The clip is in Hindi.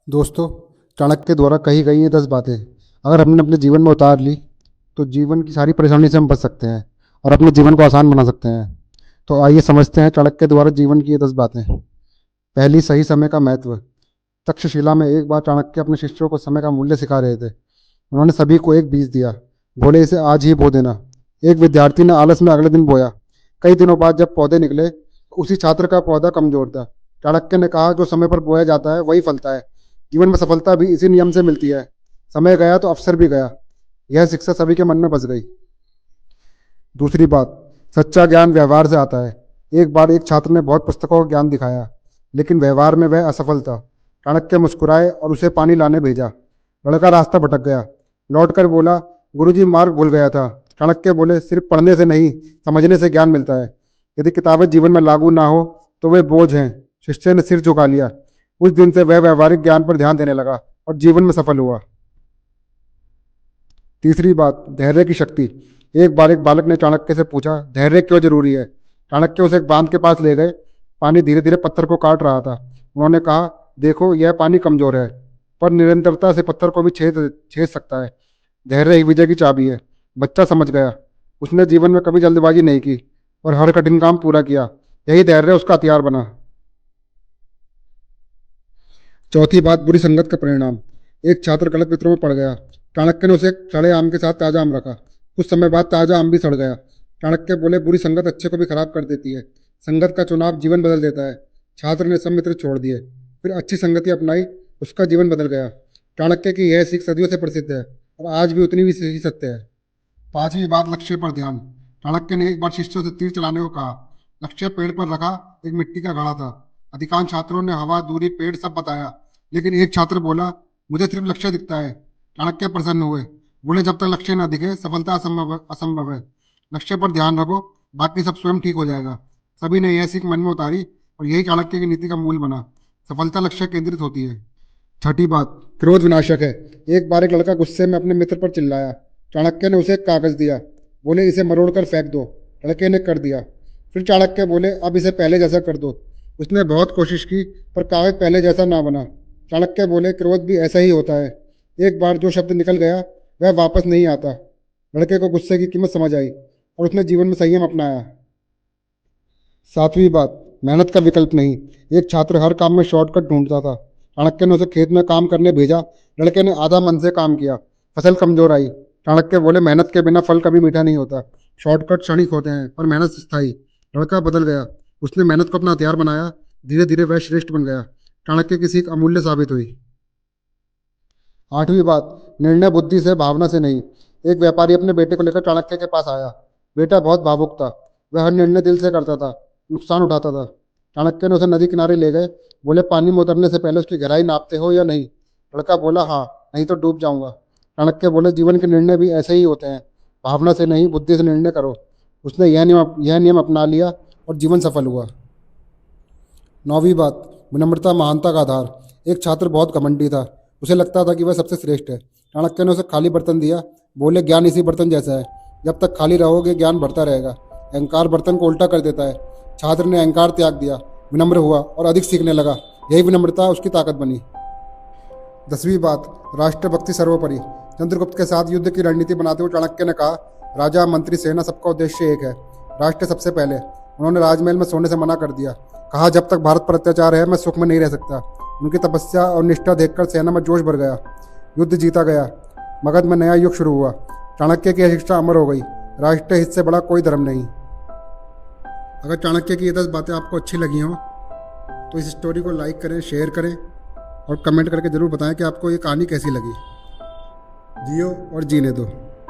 दोस्तों, चाणक्य द्वारा कही गई ये 10 बातें अगर हमने अपने जीवन में उतार ली तो जीवन की सारी परेशानी से हम बच सकते हैं और अपने जीवन को आसान बना सकते हैं। तो आइए समझते हैं चाणक्य द्वारा जीवन की ये 10 बातें। पहली, सही समय का महत्व। तक्षशिला में एक बार चाणक्य अपने शिष्यों को समय का मूल्य सिखा रहे थे। उन्होंने सभी को एक बीज दिया, बोले इसे आज ही बो देना। एक विद्यार्थी ने आलस में अगले दिन बोया। कई दिनों बाद जब पौधे निकले, उसी छात्र का पौधा कमजोर था। चाणक्य ने कहा, जो समय पर बोया जाता है वही फलता है। जीवन में सफलता भी इसी नियम से मिलती है। समय गया तो अवसर भी गया। यह शिक्षा सभी के मन में बस गई। दूसरी बात, सच्चा ज्ञान व्यवहार से आता है। एक बार एक छात्र ने बहुत पुस्तकों का ज्ञान दिखाया, लेकिन व्यवहार में वह असफल था। चाणक्य मुस्कुराए और उसे पानी लाने भेजा। लड़का रास्ता भटक गया, लौटकर बोला, गुरुजी मार्ग भूल गया था। चाणक्य बोले, सिर्फ पढ़ने से नहीं, समझने से ज्ञान मिलता है। यदि किताबें जीवन में लागू ना हो तो वे बोझ हैं। शिष्य ने सिर झुका लिया। उस दिन से वह व्यवहारिक ज्ञान पर ध्यान देने लगा और जीवन में सफल हुआ। तीसरी बात, धैर्य की शक्ति। एक बार एक बालक ने चाणक्य से पूछा, धैर्य क्यों जरूरी है? चाणक्य उसे एक बांध के पास ले गए। पानी धीरे धीरे पत्थर को काट रहा था। उन्होंने कहा, देखो यह पानी कमजोर है, पर निरंतरता से पत्थर को भी छेद छेद सकता है। धैर्य ही विजय की चाबी है। बच्चा समझ गया। उसने जीवन में कभी जल्दबाजी नहीं की और हर कठिन काम पूरा किया। यही धैर्य उसका हथियार बना। चौथी बात, बुरी संगत का परिणाम। एक छात्र गलत मित्रों में पड़ गया। चाणक्य ने उसे एक सड़े आम के साथ ताजा आम रखा। कुछ समय बाद ताजा आम भी सड़ गया। चाणक्य बोले, बुरी संगत अच्छे को भी खराब कर देती है। संगत का चुनाव जीवन बदल देता है। छात्र ने सब मित्र छोड़ दिए, फिर अच्छी संगति अपनाई। उसका जीवन बदल गया। चाणक्य की यह सीख सदियों से प्रसिद्ध है और आज भी उतनी भी सही सत्य है। पांचवी बात, लक्ष्य पर ध्यान। चाणक्य ने एक बार शिष्यों से तीर चलाने को कहा। लक्ष्य पेड़ पर रखा। एक मिट्टी का घड़ा था। अधिकांश छात्रों ने हवा, दूरी, पेड़ सब बताया, लेकिन एक छात्र बोला, मुझे सिर्फ लक्ष्य दिखता है। चाणक्य प्रसन्न हुए, बोले, जब तक लक्ष्य न दिखे सफलता असंभव है। लक्ष्य पर ध्यान रखो, बाकी सब स्वयं ठीक हो जाएगा। सभी ने यह सीख मन में उतारी और यही चाणक्य की नीति का मूल बना। सफलता लक्ष्य केंद्रित होती है। छठी बात, क्रोध विनाशक है। एक बार एक लड़का गुस्से में अपने मित्र पर चिल्लाया। चाणक्य ने उसे एक कागज दिया, बोले, इसे मरोड़ कर फेंक दो। लड़के ने कर दिया। फिर चाणक्य बोले, अब इसे पहले जैसा कर दो। उसने बहुत कोशिश की, पर कागज पहले जैसा ना बना। चाणक्य बोले, क्रोध भी ऐसा ही होता है। एक बार जो शब्द निकल गया वह वापस नहीं आता। लड़के को गुस्से की कीमत समझ आई और उसने जीवन में संयम अपनाया। सातवीं बात, मेहनत का विकल्प नहीं। एक छात्र हर काम में शॉर्टकट ढूंढता था। चाणक्य ने उसे खेत में काम करने भेजा। लड़के ने आधा मन से काम किया। फसल कमजोर आई। चाणक्य बोले, मेहनत के बिना फल कभी मीठा नहीं होता। शॉर्टकट क्षणिक होते हैं पर मेहनत स्थायी। लड़का बदल गया। उसने मेहनत को अपना हथियार बनाया। धीरे धीरे वह श्रेष्ठ बन गया। चाणक्य की सीख अमूल्य साबित हुई। आठवीं बात, निर्णय बुद्धि से, भावना से नहीं। एक व्यापारी अपने बेटे को लेकर चाणक्य के पास आया। बेटा बहुत भावुक था। वह हर निर्णय दिल से करता था, नुकसान उठाता था। चाणक्य ने उसे नदी किनारे ले गए। बोले, पानी में उतरने से पहले उसकी गहराई नापते हो या नहीं? लड़का बोला, हाँ, नहीं तो डूब जाऊंगा। चाणक्य बोले, जीवन के निर्णय भी ऐसे ही होते हैं, भावना से नहीं, बुद्धि से निर्णय करो। उसने यह नियम अपना लिया और जीवन सफल हुआ। नौवीं बात, विनम्रता महानता का आधार। एक छात्र बहुत घमंडी था। उसे लगता था कि वह सबसे श्रेष्ठ है। चाणक्य ने उसे खाली बर्तन दिया। बोले, ज्ञान इसी बर्तन जैसा है, जब तक खाली रहोगे ज्ञान बढ़ता रहेगा। अहंकार बर्तन को उल्टा कर देता है। छात्र ने अहंकार त्याग दिया, विनम्र हुआ और अधिक सीखने लगा। यही विनम्रता उसकी ताकत बनी। 10वीं बात, राष्ट्रभक्ति सर्वोपरि। चंद्रगुप्त के साथ युद्ध की रणनीति बनाते हुए चाणक्य ने कहा, राजा, मंत्री, सेना, सबका उद्देश्य एक है, राष्ट्र सबसे पहले। उन्होंने राजमहल में सोने से मना कर दिया। कहा, जब तक भारत पर अत्याचार है मैं सुख में नहीं रह सकता। उनकी तपस्या और निष्ठा देखकर सेना में जोश भर गया। युद्ध जीता गया। मगध में नया युग शुरू हुआ। चाणक्य की यह शिक्षा अमर हो गई, राष्ट्र हित से बड़ा कोई धर्म नहीं। अगर चाणक्य की ये 10 बातें आपको अच्छी लगी हों तो इस स्टोरी को लाइक करें, शेयर करें और कमेंट करके ज़रूर बताएं कि आपको ये कहानी कैसी लगी। जियो और जीने दो।